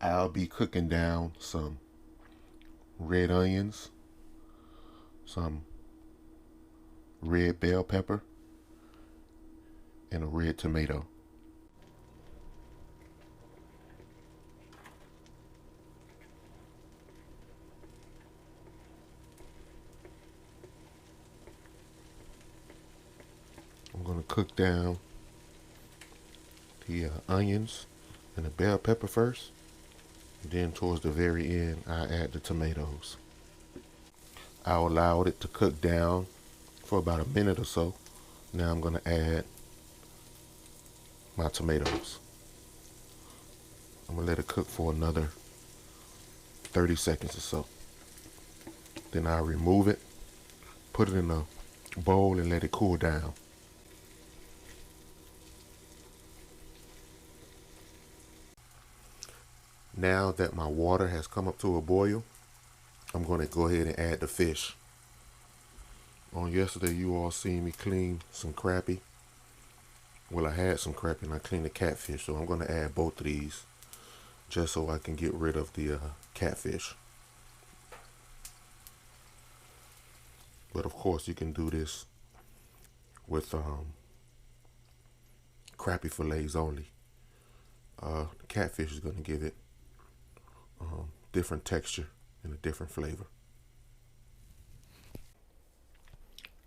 I'll be cooking down some red onions, some red bell pepper, and a red tomato. I'm going to cook down the onions and the bell pepper first. And then towards the very end, I add the tomatoes. I'll allow it to cook down for about a minute or so. Now I'm going to add my tomatoes. I'm going to let it cook for another 30 seconds or so. Then I'll remove it, put it in a bowl and let it cool down. Now that my water has come up to a boil, I'm going to go ahead and add the fish. On yesterday, you all seen me clean some crappie. Well, I had some crappie and I cleaned the catfish, so I'm going to add both of these just so I can get rid of the catfish. But of course, you can do this with crappie fillets only. The catfish is going to give it different texture and a different flavor.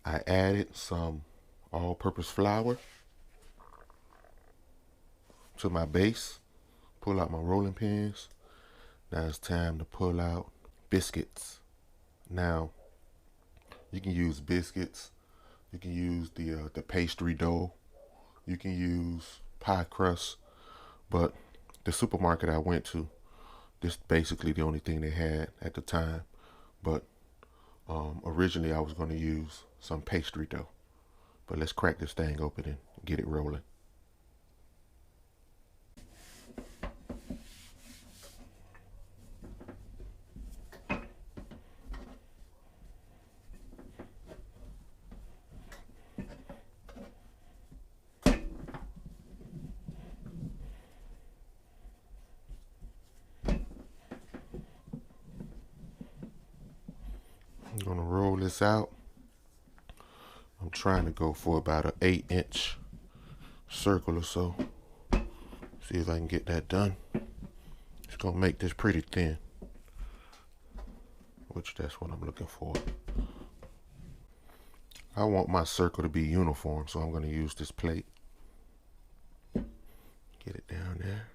I added some all-purpose flour to my base. Pull out my rolling pins. Now it's time to pull out biscuits. Now you can use biscuits. You can use the pastry dough. You can use pie crust. But the supermarket I went to, this is basically the only thing they had at the time. But originally I was going to use some pastry dough. But let's crack this thing open and get it rolling. I'm going to roll this out. I'm trying to go for about an 8-inch circle or so. See if I can get that done. It's going to make this pretty thin, which that's what I'm looking for. I want my circle to be uniform, so I'm going to use this plate. Get it down there.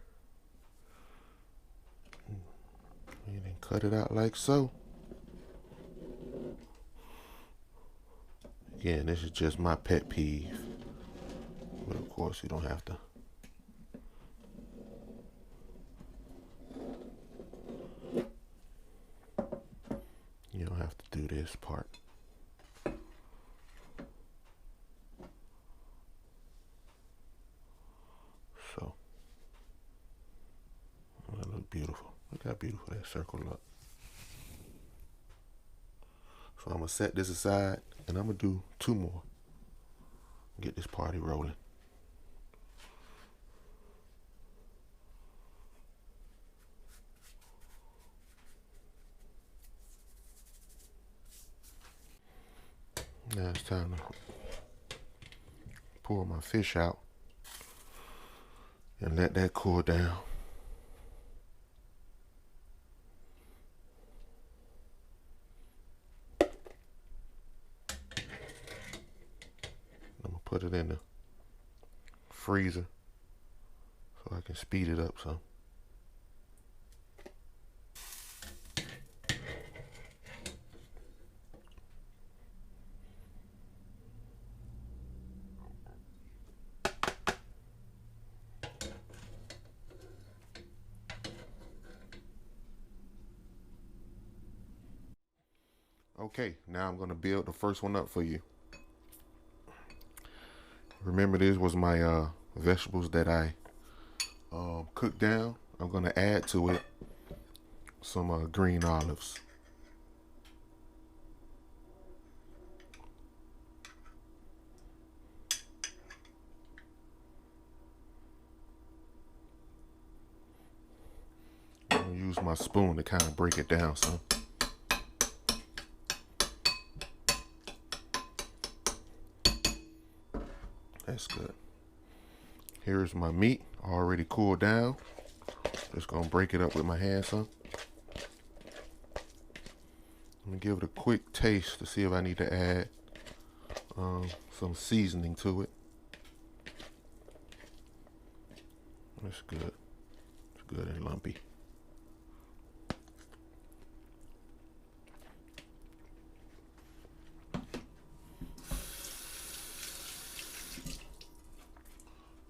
And then cut it out like so. Again, this is just my pet peeve. But of course, you don't have to. You don't have to do this part. So, that look beautiful. Look how beautiful that circle look. So I'm going to set this aside and I'm going to do 2 more. Get this party rolling. Now it's time to pour my fish out and let that cool down. I'm gonna put it in the freezer so I can speed it up some. Okay, now I'm going to build the first one up for you. Remember, this was my vegetables that I cooked down. I'm going to add to it some green olives. use my spoon to kind of break it down some. That's good. Here's my meat already cooled down. Just gonna break it up with my hand some. I'm gonna give it a quick taste to see if I need to add some seasoning to it. That's good. It's good and lumpy.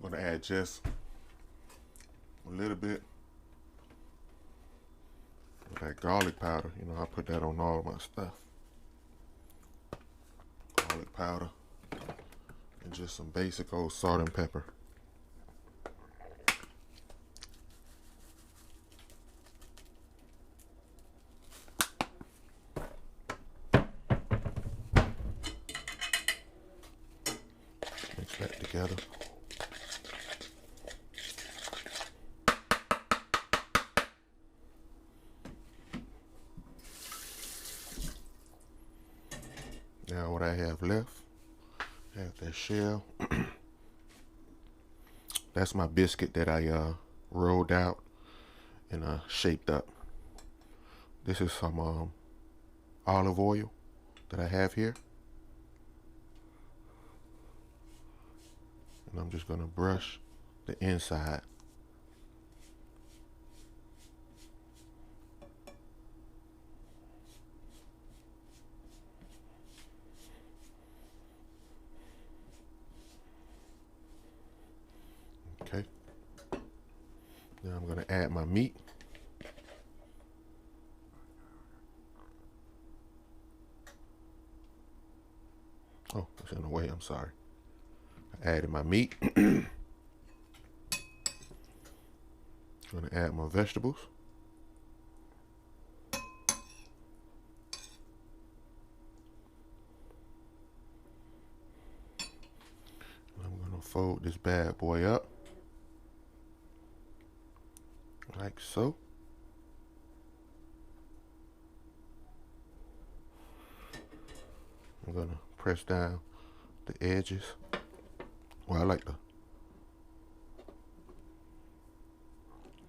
I'm gonna add just a little bit of that garlic powder. You know, I put that on all of my stuff. Garlic powder and just some basic old salt and pepper. Mix that together. Now what I have left, I have that shell. That's my biscuit that I rolled out and shaped up. This is some olive oil that I have here. And I'm just gonna brush the inside. Okay. Now I'm gonna add my meat. Oh, it's in the way, I'm sorry. I added my meat. I'm gonna add my vegetables. I'm gonna fold this bad boy up like so. I'm gonna press down the edges. Well, I like to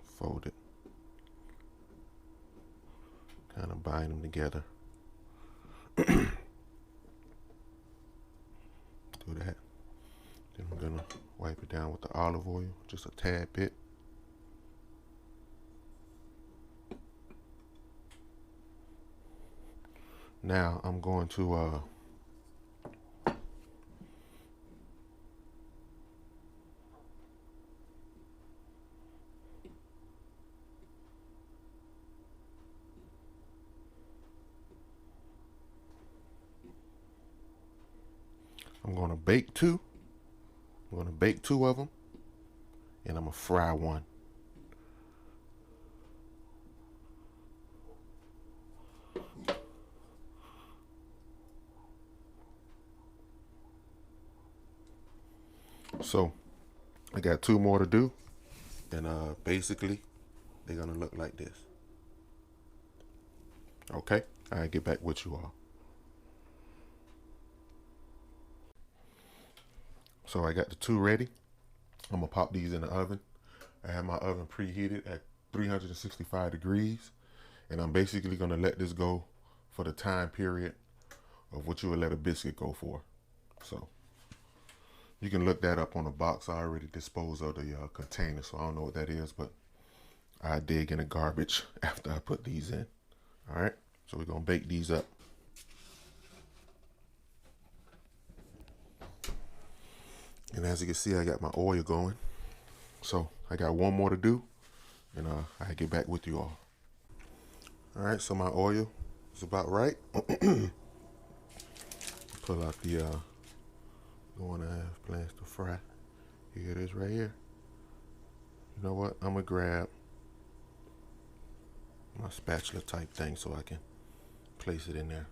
fold it, kind of bind them together. Do that. Then I'm gonna wipe it down with the olive oil, just a tad bit. Now I'm going to bake two. I'm gonna bake two of them, and I'm gonna fry one. So I got two more to do, and basically they're gonna look like this. Okay, I'll get back with you all. So I got the two ready. I'm gonna pop these in the oven. I have my oven preheated at 365 degrees, and I'm basically gonna let this go for the time period of what you would let a biscuit go for. So you can look that up on the box. I already disposed of the container, so I don't know what that is, but I dig in the garbage after I put these in. All right, so we're gonna bake these up. And as you can see, I got my oil going. So I got one more to do, and I'll get back with you all. All right, so my oil is about right. Pull out the one I have plans to fry. Here it is right here. You know what? I'm gonna grab my spatula type thing so I can place it in there.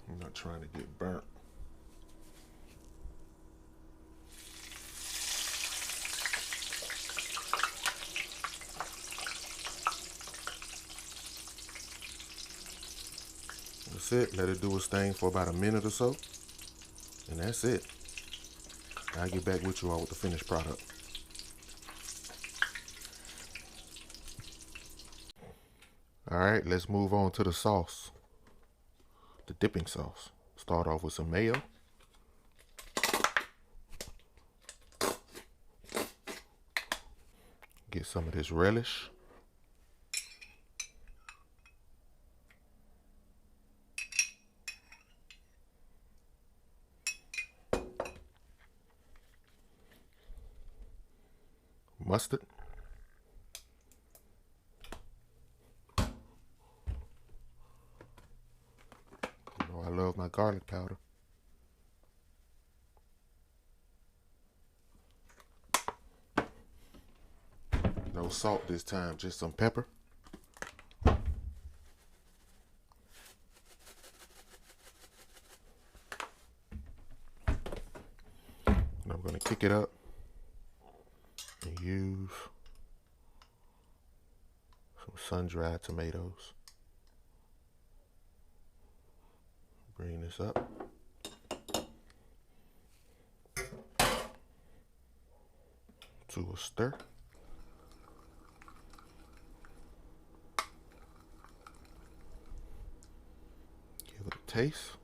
I'm not trying to get burnt. That's it. Let it do its thing for about a minute or so. And that's it. I'll get back with you all with the finished product. Alright, let's move on to the sauce. The dipping sauce. Start off with some mayo. Get some of this relish. Mustard. You know I love my garlic powder. No salt this time, just some pepper. And I'm going to kick it up and use some sun-dried tomatoes. Bring this up. To a stir. Give it a taste.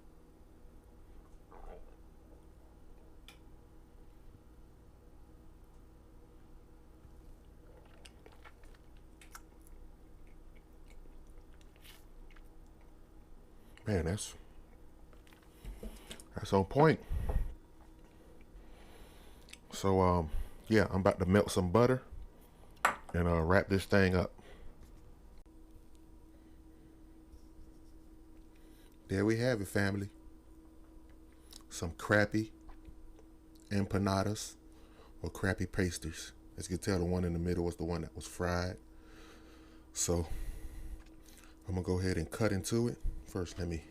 Man, that's on point. So yeah, I'm about to melt some butter and wrap this thing up. There we have it, family. Some Crappie Empanadas or Crappie pastries. As you can tell, the one in the middle was the one that was fried. So I'm gonna go ahead and cut into it. First, let me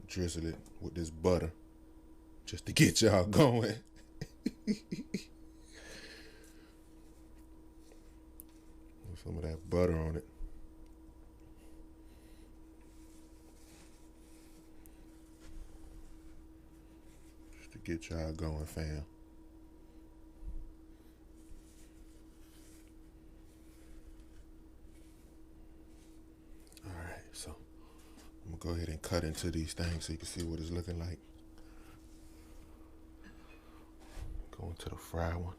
drizzle it with this butter just to get y'all going. Some of that butter on it. Just to get y'all going, fam. Alright, so I'm gonna go ahead and cut into these things so you can see what it's looking like. Going to the fried one.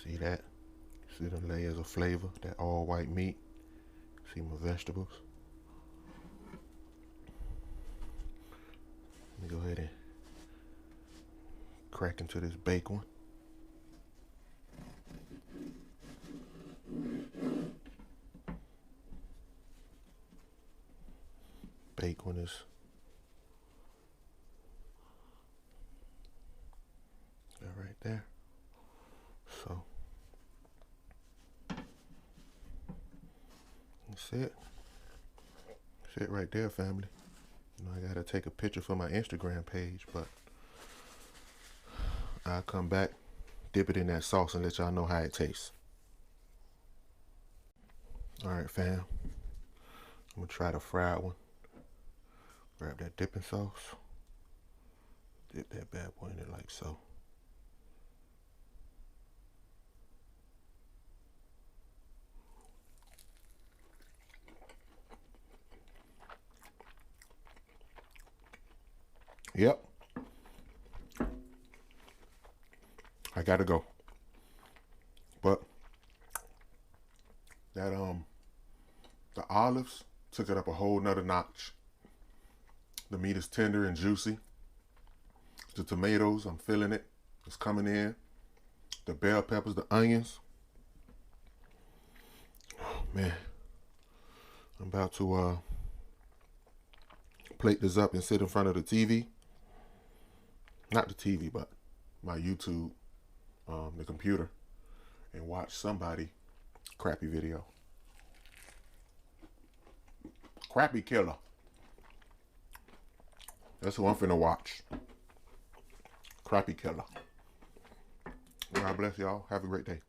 See that? See the layers of flavor, that all white meat. See my vegetables. Let me go ahead and crack into this bacon. Bacon is right there. So that's it. That's it right there, family. You know, I gotta take a picture for my Instagram page, but I'll come back, dip it in that sauce, and let y'all know how it tastes. Alright, fam. I'm gonna try the fried one. Grab that dipping sauce. Dip that bad boy in it like so. Yep. I gotta go. But that the olives took it up a whole nother notch. The meat is tender and juicy. The tomatoes, I'm feeling it. It's coming in. The bell peppers, the onions. Oh man. I'm about to plate this up and sit in front of the TV. Not the TV, but my YouTube, the computer, and watch somebody crappy video. Crappie killer. That's who I'm finna watch. Crappie Killer. God bless y'all. Have a great day.